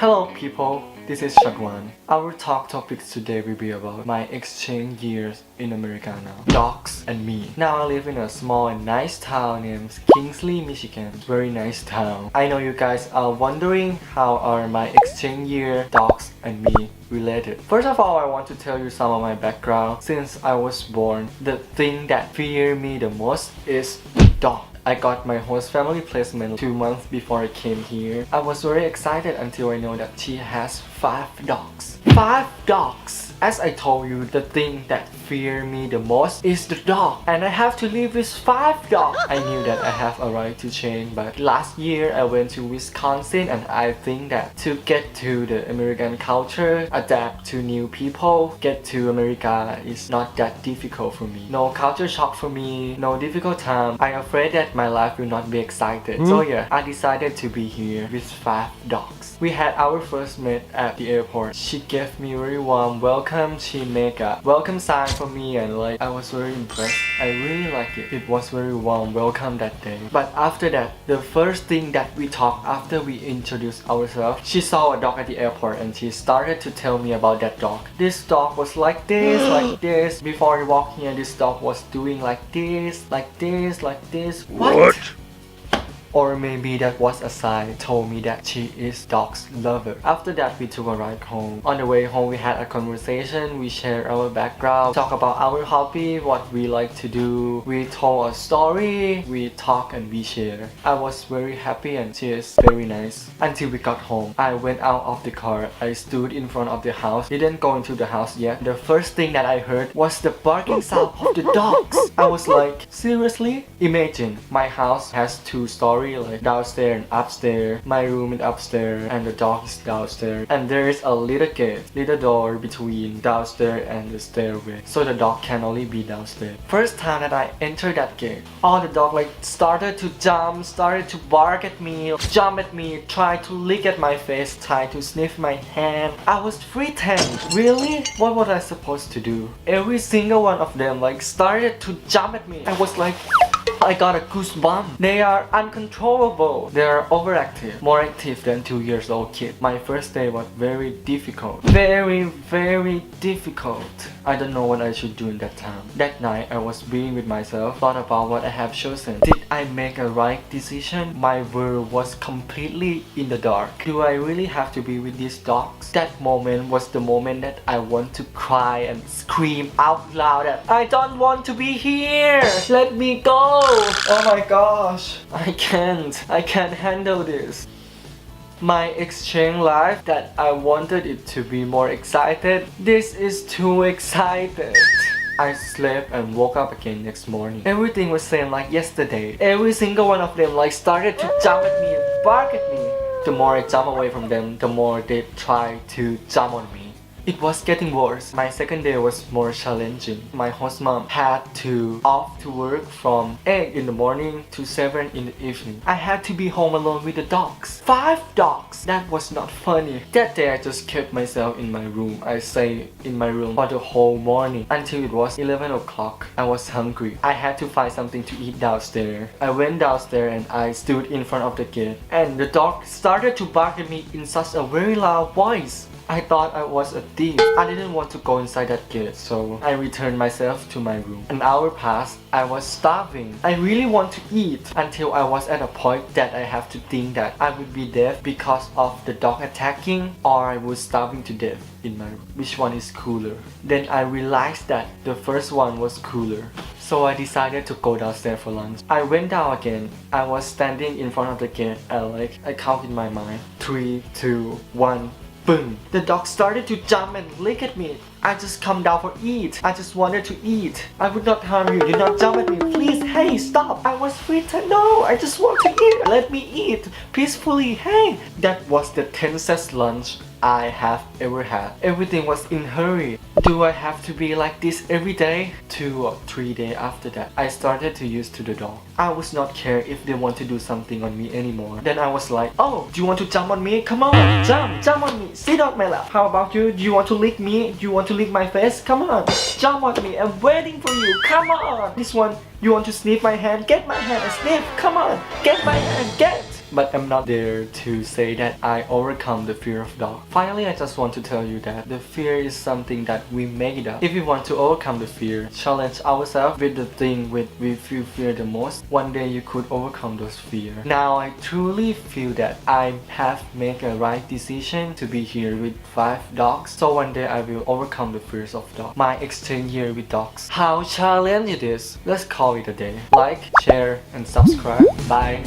Hello people, this is Shagwan. Our talk topics today will be about my exchange years in America now. Dogs and me. Now I live in a small and nice town named Kingsley, Michigan. Very nice town. I know you guys are wondering how are my exchange year, dogs and me related. First of all, I want to tell you some of my background. Since I was born, the thing that fear me the most is dog. I got my host family placement 2 months before I came here. I was very excited until I know that she has 5 dogs. 5 dogs! As I told you, the thing that fear me the most is the dog. And I have to live with 5 dogs. I knew that I have a right to change, but last year I went to Wisconsin and I think that to get to the American culture, adapt to new people, get to America is not that difficult for me. No culture shock for me, no difficult time. I'm afraid that my life will not be excited. So yeah, I decided to be here with 5 dogs. We had our first meet at the airport. She gave me very warm welcome. She made a welcome sign for me and I was very impressed. I really like it. It was very warm welcome that day. But after that, the first thing that we talked after we introduced ourselves, she saw a dog at the airport and she started to tell me about that dog. This dog was like this, like this. Before we walked here, this dog was doing like this, like this, like this. What? Or maybe that was a sign told me that she is dog's lover. After that, we took a ride home. On the way home, we had a conversation. We shared our background, talk about our hobby, what we like to do. We told a story, we talk and we share. I was very happy and she is very nice. Until we got home, I went out of the car. I stood in front of the house. Didn't go into the house yet. The first thing that I heard was the barking sound of the dogs. I was like, seriously? Imagine, my house has 2 stories. Like downstairs and upstairs. My room is upstairs and the dog is downstairs. And there is a little gate, little door between downstairs and the stairway. So the dog can only be downstairs. First time that I entered that gate, all the dog started to jump, started to bark at me, jump at me, try to lick at my face, try to sniff my hand. I was frightened. Really? What was I supposed to do? Every single one of them started to jump at me. I was like, I got a goosebump. They are uncontrollable. They are overactive. More active than 2 years old kid. My first day was very difficult. Very difficult. I don't know what I should do in that time. That night I was being with myself, thought about what I have chosen. Did I make a right decision? My world was completely in the dark. Do I really have to be with these dogs? That moment was the moment that I want to cry and scream out loud that I don't want to be here. Let me go. Oh my gosh, I can't handle this. My exchange life that I wanted it to be more excited, this is too excited. I slept and woke up again next morning. Everything was same like yesterday. Every single one of them started to jump at me and bark at me. The more I jump away from them, the more they try to jump on me. It was getting worse. My second day was more challenging. My host mom had to off to work from 8 in the morning to 7 in the evening. I had to be home alone with the dogs. 5 dogs! That was not funny. That day I just kept myself in my room. I stayed in my room for the whole morning until it was 11 o'clock. I was hungry. I had to find something to eat downstairs. I went downstairs and I stood in front of the gate. And the dog started to bark at me in such a very loud voice. I thought I was a thief. I didn't want to go inside that gate, so I returned myself to my room. An hour passed. I was starving. I really want to eat until I was at a point that I have to think that I would be dead because of the dog attacking or I was starving to death in my room. Which one is cooler? Then I realized that the first one was cooler. So I decided to go downstairs for lunch. I went down again. I was standing in front of the gate and I count in my mind. 3, 2, 1. Boom! The dog started to jump and lick at me. I just come down for eat. I just wanted to eat. I would not harm you. Do not jump at me. Please, hey, stop. I was frightened. No, I just want to eat. Let me eat peacefully. Hey! That was the tensest lunch I have ever had. Everything was in hurry. Do I have to be like this every day? 2 or 3 days after that, I started to used to the dog. I was not care if they want to do something on me anymore. Then I was like, oh, do you want to jump on me? Come on, jump on me. Sit on my lap. How about you? Do you want to lick me? Do you want to lick my face? Come on, jump on me. I'm waiting for you. Come on. This one, you want to sniff my hand? Get my hand and sniff. Come on, get my hand, get. but I'm not there to say that I overcome the fear of dogs. Finally, I just want to tell you that the fear is something that we make it up. If we want to overcome the fear, challenge ourselves with the thing which we fear the most, one day you could overcome those fears. Now I truly feel that I have made a right decision to be here with 5 dogs, so one day I will overcome the fears of dogs. My exchange year with dogs. How challenging it is. Let's call it a day. Like, share, and subscribe. Bye.